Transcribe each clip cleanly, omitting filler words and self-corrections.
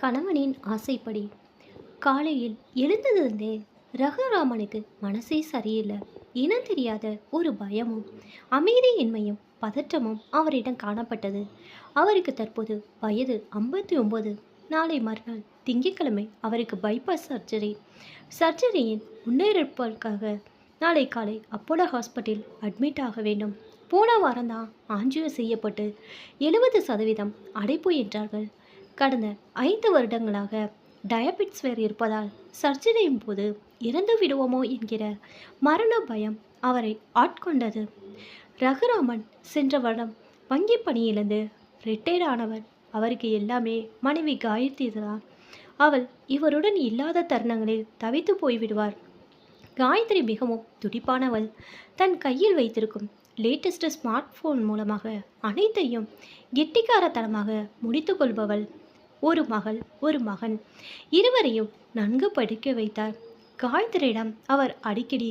கணவனின் ஆசைப்படி காலையில் எழுந்ததிருந்தே ரகுராமனுக்கு மனசே சரியில்லை. இனம் தெரியாத ஒரு பயமும் அமைதியின்மையும் பதற்றமும் அவரிடம் காணப்பட்டது. அவருக்கு தற்போது வயது 59. நாளை மறுநாள் திங்கட்கிழமை அவருக்கு பைபாஸ் சர்ஜரி. சர்ஜரியின் முன்னேற்பாடுக்காக நாளை காலை அப்போலோ ஹாஸ்பிட்டல் அட்மிட் ஆக வேண்டும். போன வாரம்தான் ஆஞ்சியோ செய்யப்பட்டு 70% அடைப்பு என்றார்கள். கடந்த 5 வருடங்களாக டயபெட்டிஸ் வேறு இருப்பதால் சர்ஜரியின் போது இறந்து விடுவோமோ என்கிற மரண பயம் அவரை ஆட்கொண்டது. ரகுராமன் சென்ற வருடம் வங்கி பணியிலிருந்து ரிட்டையர்ட் ஆனவர். அவருக்கு எல்லாமே மனைவி காயத்ரி தான். அவள் இவருடன் இல்லாத தருணங்களில் தவித்து போய்விடுவார். காயத்ரி மிகவும் துடிப்பானவள். தன் கையில் வைத்திருக்கும் லேட்டஸ்ட் ஸ்மார்ட் போன் மூலமாக அனைத்தையும் கெட்டிக்காரத்தனமாக முடித்து கொள்பவள். ஒரு மகள் ஒரு மகன், இருவரையும் நன்கு படிக்க வைத்தார். காயத்ரியிடம் அவர் அடிக்கடி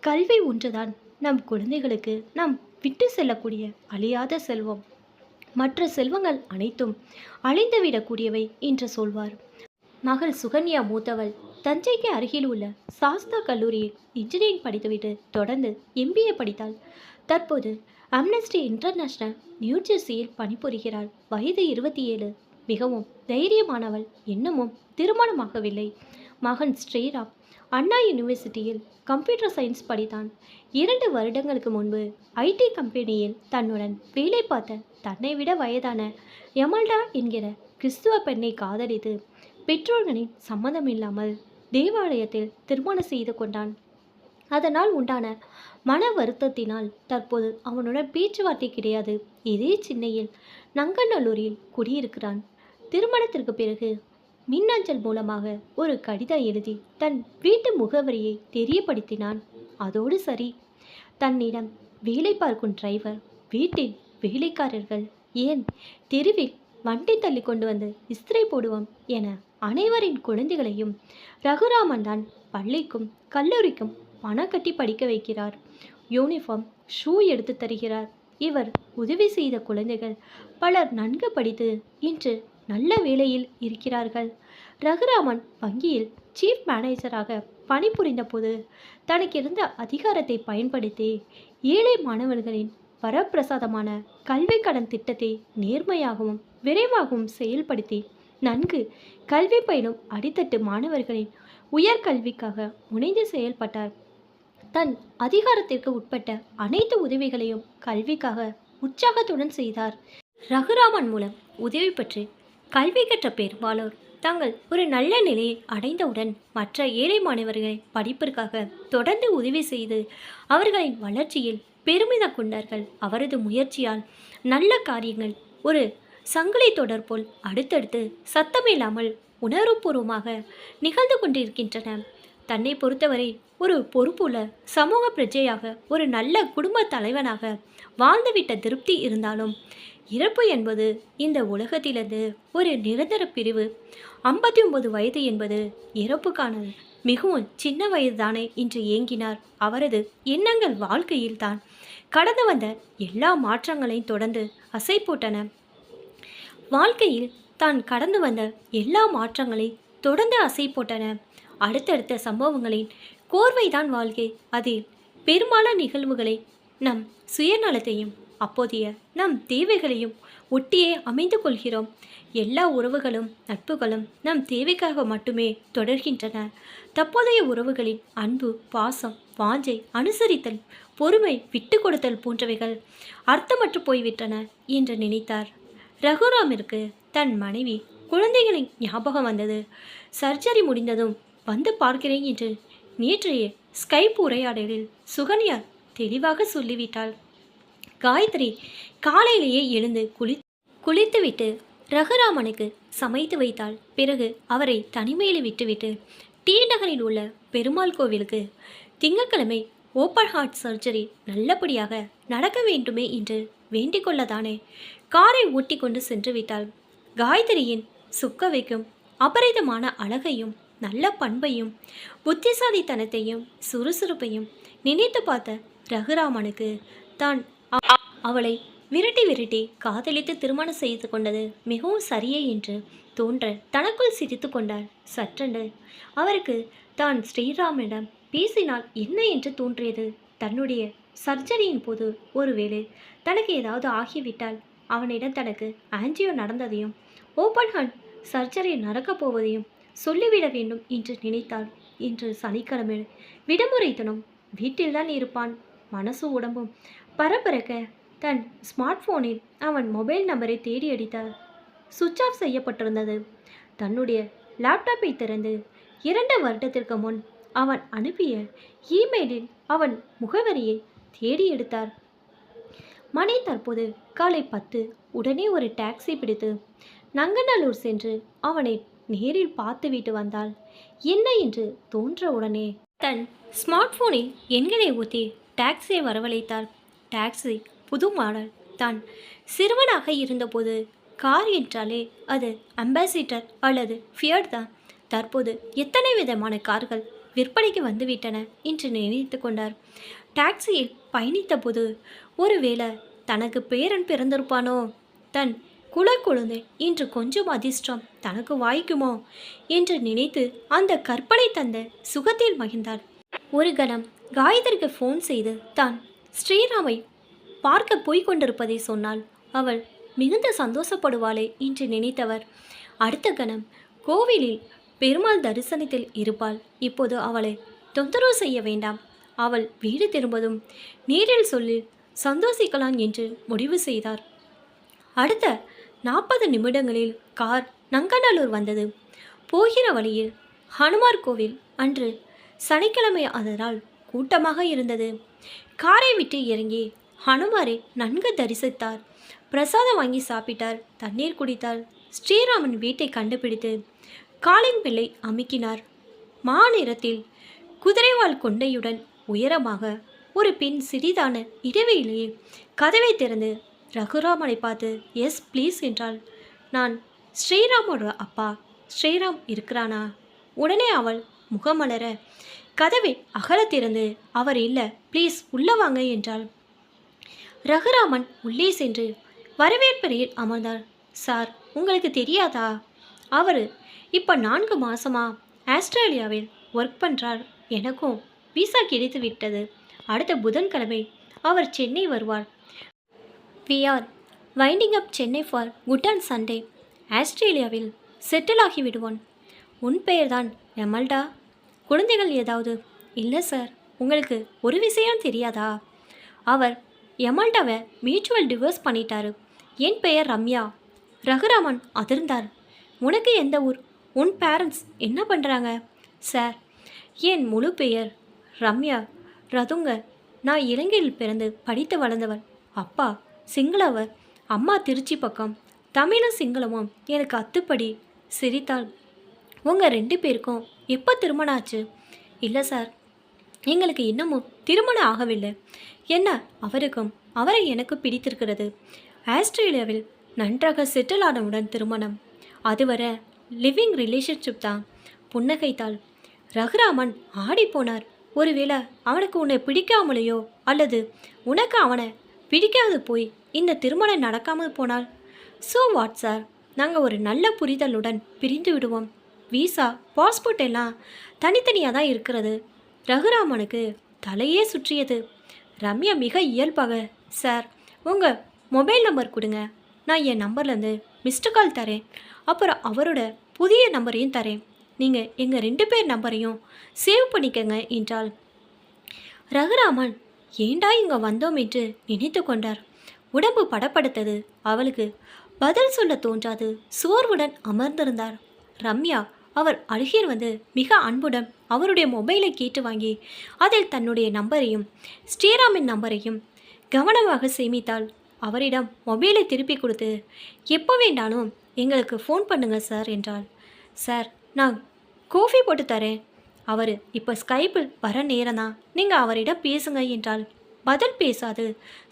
கல்வி ஒன்றுதான் நம் குழந்தைகளுக்கு நாம் விட்டு செல்லக்கூடிய அழியாத செல்வம், மற்ற செல்வங்கள் அனைத்தும் அழிந்துவிடக்கூடியவை என்று சொல்வார். மகள் சுகன்யா மூத்தவள் தஞ்சைக்கு அருகில் உள்ள சாஸ்தா கல்லூரியில் இன்ஜினியரிங் படித்துவிட்டு தொடர்ந்து MBA படித்தாள். தற்போது அம்னஸ்டி இன்டர்நேஷனல் நியூஜெர்சியில் பணிபுரிகிறாள். வயது 27. மிகவும் தைரியமானவள். இன்னமும் திருமணமாகவில்லை. மகன் ஸ்ரீராம் அண்ணா யூனிவர்சிட்டியில் கம்ப்யூட்டர் சயின்ஸ் படித்தான். 2 வருடங்களுக்கு முன்பு IT கம்பெனியில் தன்னுடன் வேலை பார்த்த தன்னை விட வயதான யமல்டா என்கிற கிறிஸ்துவ பெண்ணை காதலித்து பெற்றோர்களின் சம்மதமில்லாமல் தேவாலயத்தில் திருமணம் செய்து கொண்டான். அதனால் உண்டான மன வருத்தத்தினால் தற்போது அவனுடன் பேச்சுவார்த்தை கிடையாது. இதே சென்னையில் நங்கநல்லூரில் குடியிருக்கிறான். திருமணத்திற்கு பிறகு மின்னஞ்சல் மூலமாக ஒரு கடிதம் எழுதி தன் வீட்டு முகவரியை தெரியப்படுத்தினான். அதோடு சரி, தன்னிடம் வேலை பார்க்கும் டிரைவர், வீட்டில் வேலைக்காரர்கள், ஏன் தெருவில் வண்டி தள்ளி கொண்டு வந்து இஸ்திரி போடுவோம் என அனைவரின் குழந்தைகளையும் ரகுராமன் தான் பள்ளிக்கும் கல்லூரிக்கும் பணம் கட்டி படிக்க வைக்கிறார். யூனிஃபார்ம், ஷூ எடுத்து தருகிறார். இவர் உதவி செய்த குழந்தைகள் பலர் நன்கு படித்து இன்று நல்ல வேலையில் இருக்கிறார்கள். ரகுராமன் வங்கியில் சீஃப் மேனேஜராக பணிபுரிந்த போது தனக்கிருந்த அதிகாரத்தை பயன்படுத்தி ஏழை மாணவர்களின் வரப்பிரசாதமான கல்வி கடன் திட்டத்தை நேர்மையாகவும் விரைவாகவும் செயல்படுத்தி நன்கு கல்வி பயிலும் அடித்தட்டு மாணவர்களின் உயர்கல்விக்காக முனைந்து செயல்பட்டார். தன் அதிகாரத்திற்கு உட்பட்ட அனைத்து உதவிகளையும் கல்விக்காக உற்சாகத்துடன் செய்தார். ரகுராமன் மூலம் உதவி பெற்று கல்வி கற்ற பெரும்பாலோர் தாங்கள் ஒரு நல்ல நிலையை அடைந்தவுடன் மற்ற ஏழை மாணவர்களை படிப்பிற்காக தொடர்ந்து உதவி செய்து அவர்களின் வளர்ச்சியில் பெருமிதம் கொண்டார்கள். அவரது முயற்சியால் நல்ல காரியங்கள் ஒரு சங்கிலி தொடர் போல் அடுத்தடுத்து சத்தமில்லாமல் உணர்வுபூர்வமாக நிகழ்ந்து கொண்டிருக்கின்றன. தன்னை பொறுத்தவரை ஒரு பொறுப்புள்ள சமூக பிரஜையாக ஒரு நல்ல குடும்ப தலைவனாக வாழ்ந்துவிட்ட திருப்தி இருந்தாலும் இறப்பு என்பது இந்த உலகத்திலிருந்து ஒரு நிரந்தர பிரிவு. 59 வயது என்பது இறப்புக்கான மிகவும் சின்ன வயதுதானே என்று ஏங்கினார். அவரது எண்ணங்கள் வாழ்க்கையில் தான் கடந்து வந்த எல்லா மாற்றங்களையும் தொடர்ந்து அசை போட்டன. வாழ்க்கையில் தான் கடந்து வந்த எல்லா மாற்றங்களை தொடர்ந்து அசை போட்டன. அடுத்தடுத்த சம்பவங்களின் கோர்வைதான் வாழ்க்கை. அதில் பெரும்பாலான நிகழ்வுகளை நம் சுயநலத்தையும் அப்போதைய நம் தேவைகளையும் ஒட்டியே அமைந்து கொள்கிறோம். எல்லா உறவுகளும் நட்புகளும் நம் தேவைக்காக மட்டுமே தொடர்கின்றன. தற்போதைய உறவுகளின் அன்பு, பாசம், வாஞ்சை, அனுசரித்தல், பொறுமை, விட்டு கொடுத்தல் போன்றவைகள் அர்த்தமற்று போய்விட்டன என்று நினைத்தார். ரகுராமிற்கு தன் மனைவி குழந்தைகளின் ஞாபகம் வந்தது. சர்ஜரி முடிந்ததும் வந்து பார்க்கிறேன் என்று நேற்றைய ஸ்கைப் உரையாடலில் சுகன்யா தெளிவாக சொல்லிவிட்டாள். காயத்ரி காலையிலேயே எழுந்து குளித்துவிட்டு ரகுராமனுக்கு சமைத்து வைத்தாள். பிறகு அவரை தனிமையில் விட்டுவிட்டு டி நகரில் உள்ள பெருமாள் கோவிலுக்கு திங்கட்கிழமை ஓப்பன் ஹார்ட் சர்ஜரி நல்லபடியாக நடக்க வேண்டுமே என்று வேண்டிக் கொள்ளதானே காரை ஓட்டி கொண்டு சென்று விட்டாள். காயத்ரியின் சுக்க வைக்கும் அபரிதமான அழகையும் நல்ல பண்பையும் புத்திசாலித்தனத்தையும் சுறுசுறுப்பையும் நினைத்து பார்த்த ரகுராமனுக்கு தான் அவளை விரட்டி விரட்டி காதலித்து திருமணம் செய்து கொண்டது மிகவும் சரியே என்று தோன்ற தனக்குள் சிரித்து கொண்டார். சற்றென்று அவருக்கு தான் ஸ்ரீராமிடம் பேசினால் என்ன என்று தோன்றியது. தன்னுடைய சர்ஜரியின் போது ஒருவேளை தனக்கு ஏதாவது ஆகிவிட்டால் அவனிடம் தனக்கு ஆன்ஜியோ நடந்ததையும் ஓப்பன் ஹார்ட் சர்ஜரி நடக்கப் போவதையும் சொல்லிவிட வேண்டும் என்று நினைத்தாள். இன்று சனிக்கிழமை விடுமுறை தினம் வீட்டில்தான் இருப்பான். மனசு உடம்பும் பரபரக்க தன் ஸ்மார்ட் போனில் அவன் மொபைல் நம்பரை தேடி அடித்தார். சுவிட்ச் ஆஃப் செய்யப்பட்டிருந்தது. தன்னுடைய லேப்டாப்பை திறந்து 2 வருடத்திற்கு முன் அவன் அனுப்பிய இமெயிலில் அவன் முகவரியை தேடி எடுத்தார். மணி தற்போது காலை 10. உடனே ஒரு டாக்ஸி பிடித்து நங்கநல்லூர் சென்று அவனை நேரில் பார்த்துவிட்டு வந்தாள். என்ன என்று தோன்ற உடனே தன் ஸ்மார்ட் போனில் எண்களை ஊற்றி டாக்ஸியை வரவழைத்தாள். டாக்ஸி புது மாடல். தான் சிறுவனாக இருந்தபோது கார் என்றாலே அது அம்பாசிடர் அல்லது ஃபியட் தான். தற்போது எத்தனை விதமான கார்கள் விற்பனைக்கு வந்துவிட்டன என்று நினைத்து கொண்டார். டாக்ஸியில் பயணித்த போது ஒருவேளை தனக்கு பேரன் பிறந்திருப்பானோ, தன் குலக்குழந்தை இன்று கொஞ்சம் அதிர்ஷ்டம் தனக்கு வாய்க்குமோ என்று நினைத்து அந்த கற்பனை தந்த சுகத்தில் மகிழ்ந்தார். ஒரு கணம் காயத்ரிக்கு ஃபோன் செய்து தான் ஸ்ரீராமை பார்க்க போய்க் கொண்டிருப்பதை சொன்னால் அவள் மிகுந்த சந்தோஷப்படுவாளே என்று நினைத்தவர் அடுத்த கணம் கோவிலில் பெருமாள் தரிசனத்தில் இருப்பாள். இப்போது அவளை தொந்தரவு செய்ய வேண்டாம், அவள் வீடு திரும்பதும் நேரில் சொல்லி சந்தோஷிக்கலாம் என்று முடிவு செய்தார். அடுத்த 40 நிமிடங்களில் கார் நங்கநல்லூர் வந்தது. போகிற வழியில் ஹனுமார் கோவில். அன்று சனிக்கிழமை, அதனால் கூட்டமாக இருந்தது. காரை விட்டு இறங்கி ஹனுமாரை நன்கு தரிசித்தார். பிரசாதம் வாங்கி சாப்பிட்டார். தண்ணீர் குடித்தார். ஸ்ரீராமன் வீட்டை கண்டுபிடித்து காலிங் பெல்லை அமுக்கினார். மாநிறத்தில் குதிரைவால் கொண்டையுடன் உயரமாக ஒரு பெண் சிறிதான இடைவெளியில் கதவை திறந்து ரகுராமனை பார்த்து எஸ் ப்ளீஸ் என்றாள். நான் ஸ்ரீராமோட அப்பா, ஸ்ரீராம் இருக்கிறானா? உடனே அவள் முகமலர கதவை அகல திறந்து அவர் இல்லை, ப்ளீஸ் உள்ள வாங்க என்றாள். ரகுராமன் உள்ளே சென்று வரவேற்பறையில் அமர்ந்தார். சார், உங்களுக்கு தெரியாதா? அவர் இப்போ 4 மாதமா ஆஸ்திரேலியாவில் ஒர்க் பண்ணுறார். எனக்கும் விசா கிடைத்து விட்டது. அடுத்த புதன்கிழமை அவர் சென்னை வருவார். We are winding up Chennai for good and Sunday. ஆஸ்திரேலியாவில் செட்டில் ஆகிவிடுவோன். உன் பெயர்தான் எமல்டா. குழந்தைகள் ஏதாவது? இல்லை சார். உங்களுக்கு ஒரு விஷயம் தெரியாதா? அவர் எமல்டாவை மியூச்சுவல் டிவோர்ஸ் பண்ணிட்டாரு. என் பெயர் ரம்யா. ரகுராமன் அதிர்ந்தார். உனக்கு எந்த ஊர்? உன் பேரண்ட்ஸ் என்ன பண்ணுறாங்க? சார், என் முழு பெயர் ரம்யா ரதுங்க. நான் இலங்கையில் பிறந்து படித்து வளர்ந்தவள். அப்பா சிங்களவர், அம்மா திருச்சி பக்கம். தமிழும் சிங்களமும் எனக்கு அத்துப்படி. சிரித்தாள். உங்கள் 2 பேருக்கும் எப்போ திருமணம் ஆச்சு? இல்லை சார், எங்களுக்கு இன்னமும் திருமணம் ஆகவில்லை. என்ன, அவருக்கும் அவரை எனக்கு பிடித்திருக்கிறது. ஆஸ்திரேலியாவில் நன்றாக செட்டில் ஆனவுடன் திருமணம். அதுவரை லிவிங் ரிலேஷன்ஷிப் தான். புன்னகைத்தாள். ரகுராமன் ஆடிப்போனார். ஒருவேளை அவனுக்கு உன்னை பிடிக்காமலையோ அல்லது உனக்கு அவனை பிடிக்காது போய் இந்த திருமணம் நடக்காமல் போனால்? ஸோ வாட் சார், நாங்கள் ஒரு நல்ல புரிதலுடன் பிரிந்து விடுவோம். விசா, பாஸ்போர்ட் எல்லாம் தனித்தனியாக தான் இருக்கிறது. ரகுராமனுக்கு தலையே சுற்றியது. ரம்யா மிக இயல்பாக, சார் உங்கள் மொபைல் நம்பர் கொடுங்க, நான் என் நம்பர்லேருந்து மிஸ்டு கால் தரேன், அப்புறம் அவரோட புதிய நம்பரையும் தரேன், நீங்கள் எங்கள் 2 பேர் நம்பரையும் சேவ் பண்ணிக்கங்க என்றாள். ரகுராமன் ஏண்டா இங்கே வந்தோம் என்று நினைத்து கொண்டார். உடம்பு படப்படுத்தது. அவளுக்கு பதில் சொல்ல தோன்றாது. சோர்வுடன் அமர்ந்திருந்தார். ரம்யா அவர் அருகில் வந்து மிக அன்புடன் அவருடைய மொபைலை கேட்டு வாங்கி அதில் தன்னுடைய நம்பரையும் ஸ்ரீராமின் நம்பரையும் கவனமாக சேமித்தாள். அவரிடம் மொபைலை திருப்பி கொடுத்து எப்போ வேண்டாலும் எங்களுக்கு ஃபோன் பண்ணுங்க சார் என்றாள். சார், நான் காஃபி போட்டு தரேன். அவர் இப்போ ஸ்கைப்பில் வர நேரம்தான், நீங்கள் அவரிடம் பேசுங்க என்றாள். பதில் பேசாது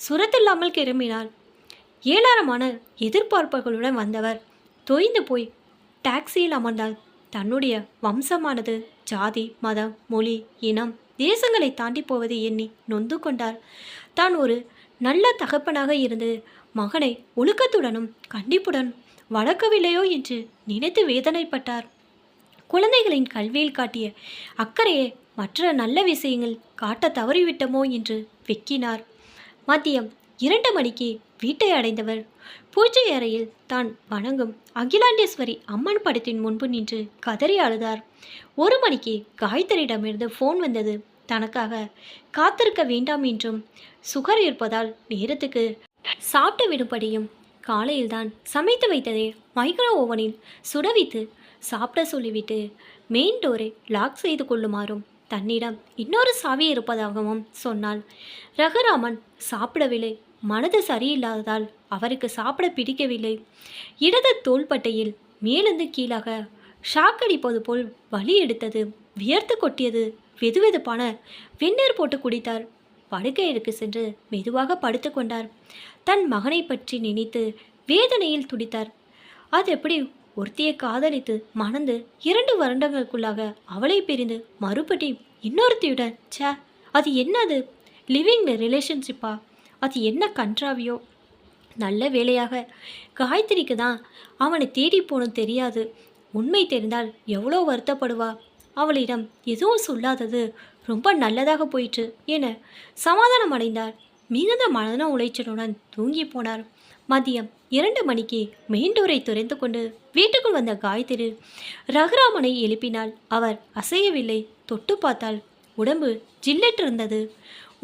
சுரத்தில்லாமல் கிளம்பினாள். ஏராளமான எதிர்பார்ப்புகளுடன் வந்தவர் தொய்ந்து போய் டாக்ஸியில் அமர்ந்தாள். தன்னுடைய வம்சமானது ஜாதி, மதம், மொழி, இனம், தேசங்களை தாண்டி போவதை எண்ணி நொந்து கொண்டார். தான் ஒரு நல்ல தகப்பனாக இருந்து மகனை ஒழுக்கத்துடனும் கண்டிப்புடன் வளர்க்கவில்லையோ என்று நினைத்து வேதனைப்பட்டார். குழந்தைகளின் கல்வியில் காட்டிய அக்கறையை மற்ற நல்ல விஷயங்கள் காட்ட தவறிவிட்டமோ என்று வெக்கினார். மதியம் 2 மணிக்கு வீட்டை அடைந்தவர் பூஜை அறையில் தான் வணங்கும் அகிலாண்டேஸ்வரி அம்மன் படத்தின் முன்பு நின்று கதறி அழுதார். 1 மணிக்கு காயத்ரியிடமிருந்து ஃபோன் வந்தது. தனக்காக காத்திருக்க வேண்டாம் என்றும் சுகர் இருப்பதால் நேரத்துக்கு சாப்பிட்டு விடும்படியும் காலையில்தான் சமைத்து வைத்ததை மைக்ரோ ஓவனில் சுடவித்து சாப்பிட சொல்லிவிட்டு மெயின் டோரை லாக் செய்து கொள்ளுமாறும் தன்னிடம் இன்னொரு சாவி இருப்பதாகவும் சொன்னாள். ரகுராமன் சாப்பிடவில்லை. மனது சரியில்லாததால் அவருக்கு சாப்பிட பிடிக்கவில்லை. இடது தோள்பட்டையில் மேலிருந்து கீழாக ஷாக் அடிப்பது போல் வலி எடுத்தது. வியர்த்து கொட்டியது. வெதுவெதுப்பான வெந்நீர் போட்டு குடித்தார். படுக்கையிற்கு சென்று மெதுவாக படுத்து கொண்டார். தன் மகனை பற்றி நினைத்து வேதனையில் துடித்தார். அது எப்படி ஒருத்தியை காதலித்து மணந்து 2 வருடங்களுக்குள்ளாக அவளை பிரிந்து மறுபடி இன்னொருத்தியுடன் அது என்னது? லிவிங் ரிலேஷன்ஷிப்பா? அது என்ன கன்றாவியோ? நல்ல வேளையாக காயத்ரிக்கு தான் அவனை தேடி போனும் தெரியாது. உண்மை தெரிந்தால் எவ்வளோ வருத்தப்படுவா. அவளிடம் எதுவும் சொல்லாதது ரொம்ப நல்லதாக போயிற்று என சமாதானம் அடைந்தார். மிகுந்த மன உளைச்சலுடன் தூங்கி போனார். மதியம் 2 மணிக்கு மெயின் டோரை துறைந்து கொண்டு வீட்டுக்குள் வந்த காயத்ரி ரகுராமனை எழுப்பினாள். அவர் அசையவில்லை. தொட்டு பார்த்தால் உடம்பு ஜில்லெட்டிருந்தது.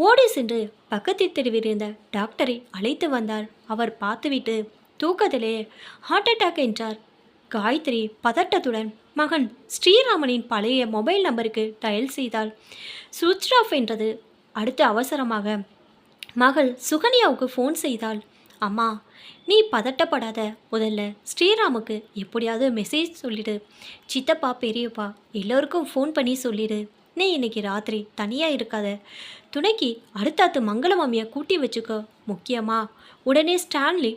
ஓடி சென்று பக்கத்தில் தெருவில் இருந்த டாக்டரை அழைத்து வந்தார். அவர் பார்த்துவிட்டு தூக்கத்திலே ஹார்ட் அட்டாக் என்றார். காயத்ரி பதட்டத்துடன் மகன் ஸ்ரீராமனின் பழைய மொபைல் நம்பருக்கு டயல் செய்தாள். சுவிட்ச் ஆஃப் என்றது. அடுத்து அவசரமாக மகள் சுகன்யாவுக்கு ஃபோன் செய்தாள். அம்மா, நீ பதட்டப்படாத. முதல்ல ஸ்ரீராமுக்கு எப்படியாவது மெசேஜ் சொல்லிடு. சித்தப்பா பெரியப்பா எல்லோருக்கும் ஃபோன் பண்ணி சொல்லிடு. நீ இன்னைக்கு ராத்திரி தனியாக இருக்காத. துணைக்கு அடுத்தாத்து மங்களம் மாமியை கூட்டி வச்சுக்கோ. முக்கியமாக உடனே ஸ்டான்லி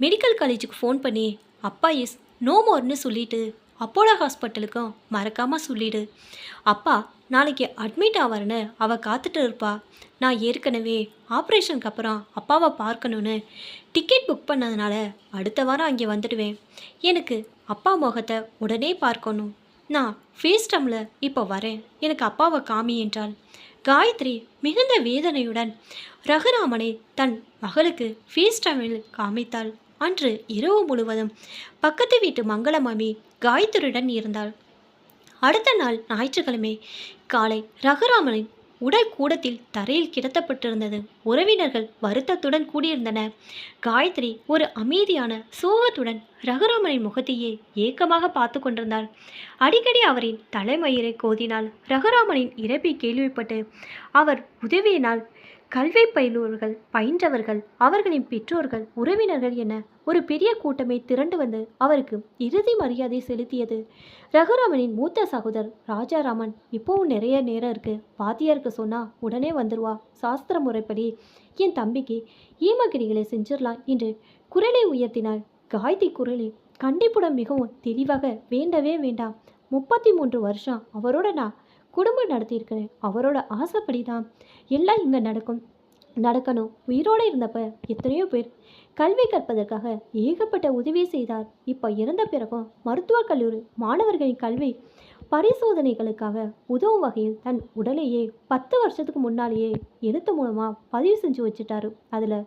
மெடிக்கல் காலேஜுக்கு ஃபோன் பண்ணி அப்பா இஸ் நோ மோர்னு சொல்லிட்டு அப்போலோ ஹாஸ்பிட்டலுக்கும் மறக்காமல் சொல்லிடு. அப்பா நாளைக்கு அட்மிட் ஆவார்னு அவள் காத்துட்டு இருப்பா. நான் ஏற்கனவே ஆப்ரேஷனுக்கு அப்புறம் அப்பாவை பார்க்கணுன்னு டிக்கெட் புக் பண்ணதுனால அடுத்த வாரம் அங்கே வந்துடுவேன். எனக்கு அப்பா முகத்தை உடனே பார்க்கணும். நான் ஃபேஸ் டைமில் இப்போ வரேன். எனக்கு அப்பாவை காமி என்றாள். காயத்ரி மிகுந்த வேதனையுடன் ரகுராமனை தன் மகளுக்கு ஃபேஸ் டைமில் காமித்தாள். அன்று இரவு முழுவதும் பக்கத்து வீட்டு மங்களமாமி காயத்ரியுடன் இருந்தாள். அடுத்த நாள் ஞாயிற்றுக்கிழமை காலை ரகுராமனின் உடல் கூடத்தில் தரையில் கிடத்தப்பட்டிருந்தது. உறவினர்கள் வருத்தத்துடன் கூடியிருந்தனர். காயத்ரி ஒரு அமைதியான சோகத்துடன் ரகுராமனின் முகத்தையே ஏக்கமாக பார்த்து கொண்டிருந்தாள். அடிக்கடி அவரின் தலைமயிரை கோதினாள். ரகுராமனின் இறப்பை கேள்விப்பட்டு அவர் உதவியினால் கல்வி பயின்றவர்கள் அவர்களின் பெற்றோர்கள் உறவினர்கள் என ஒரு பெரிய கூட்டமே திரண்டு வந்து அவருக்கு இறுதி மரியாதை செலுத்தியது. ரகுராமனின் மூத்த சகோதரர் ராஜாராமன், இப்போவும் நிறைய நேரம் இருக்கு, பாத்தியாருக்கு சொன்னா உடனே வந்துடுவா. சாஸ்திர முறைப்படி என் தம்பிக்கு ஈமகிரிகளை செஞ்சிடலாம் என்று குரலை உயர்த்தினாள். காயத்ரி குரலில் கண்டிப்புடன் மிகவும் தெளிவாக, வேண்டவே வேண்டாம். 33 வருஷம் அவரோட நான் குடும்பம் நடத்தியிருக்கிறேன். அவரோட ஆசைப்படி தான் எல்லாம் இங்கே நடக்கணும். உயிரோடு இருந்தப்ப எத்தனையோ பேர் கல்வி கற்பதற்காக ஏகப்பட்ட உதவி செய்தார். இப்போ இறந்த பிறகும் மருத்துவக் கல்லூரி மாணவர்களின் கல்வி பரிசோதனைகளுக்காக உதவும் வகையில் தன் உடலையே 10 வருஷத்துக்கு முன்னாலேயே எழுத்து மூலமாக பதிவு செஞ்சு வச்சுட்டாரு. அதில்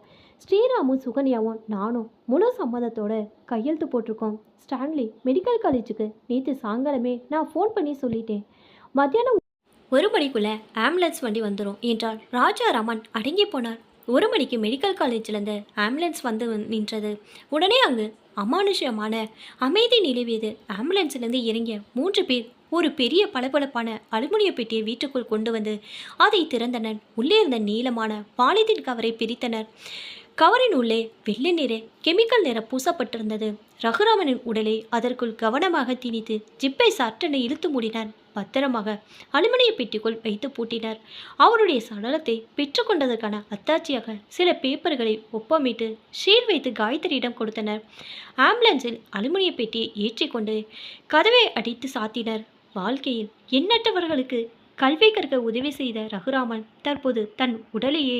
ஸ்ரீராமும் சுகன்யாவும் நானும் முழு சம்மதத்தோட கையெழுத்து போட்டிருக்கோம். ஸ்டான்லி மெடிக்கல் காலேஜுக்கு நேற்று சாயங்காலமே நான் ஃபோன் பண்ணி சொல்லிட்டேன். மத்தியானம் 1 மணிக்குள்ள ஆம்புலன்ஸ் வண்டி வந்துடும் என்றார். ராஜாராமன் அடங்கி போனார். 1 மணிக்கு மெடிக்கல் காலேஜிலேருந்து ஆம்புலன்ஸ் வந்து நின்றது. உடனே அங்கு அமானுஷ்யமான அமைதி நிலவியது. ஆம்புலன்ஸ்லேருந்து இறங்கிய 3 பேர் ஒரு பெரிய பளபளப்பான அலுமினிய பெட்டியை வீட்டுக்குள் கொண்டு வந்து அதை திறந்தனர். உள்ளே இருந்த நீளமான பாலித்தீன் கவரை பிரித்தனர். கவரின் உள்ளே வெள்ளை நிற கெமிக்கல் நிறம் பூசப்பட்டிருந்தது. ரகுராமனின் உடலை அதற்குள் கவனமாக திணித்து ஜிப்பை சட்டென இழுத்து மூடினார். பத்திரமாக அலுமினிய பெட்டிக்குள் வைத்து பூட்டினார். அவருடைய சடலத்தை பெற்றுக்கொண்டதற்கான அத்தாட்சியாக சில பேப்பர்களை ஒப்பமிட்டு ஷீல் வைத்து காயத்ரியிடம் கொடுத்தனர். ஆம்புலன்ஸில் அலுமினிய பெட்டியை ஏற்றிக்கொண்டு கதவை அடித்து சாத்தினர். வாழ்க்கையில் எண்ணற்றவர்களுக்கு கல்வி கற்க உதவி செய்த ரகுராமன் தற்போது தன் உடலையே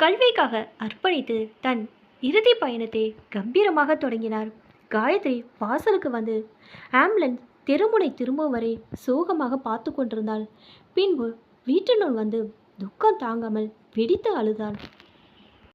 கல்விக்காக அர்ப்பணித்து தன் இறுதி பயணத்தை கம்பீரமாக தொடங்கினார். காயத்ரி வாசலுக்கு வந்து ஆம்புலன்ஸ் தெருமுனை திரும்பும் வரை சோகமாக பார்த்து கொண்டிருந்தாள். பின்பு வீட்டினுள் வந்து துக்கம் தாங்காமல் வெடித்து அழுதாள்.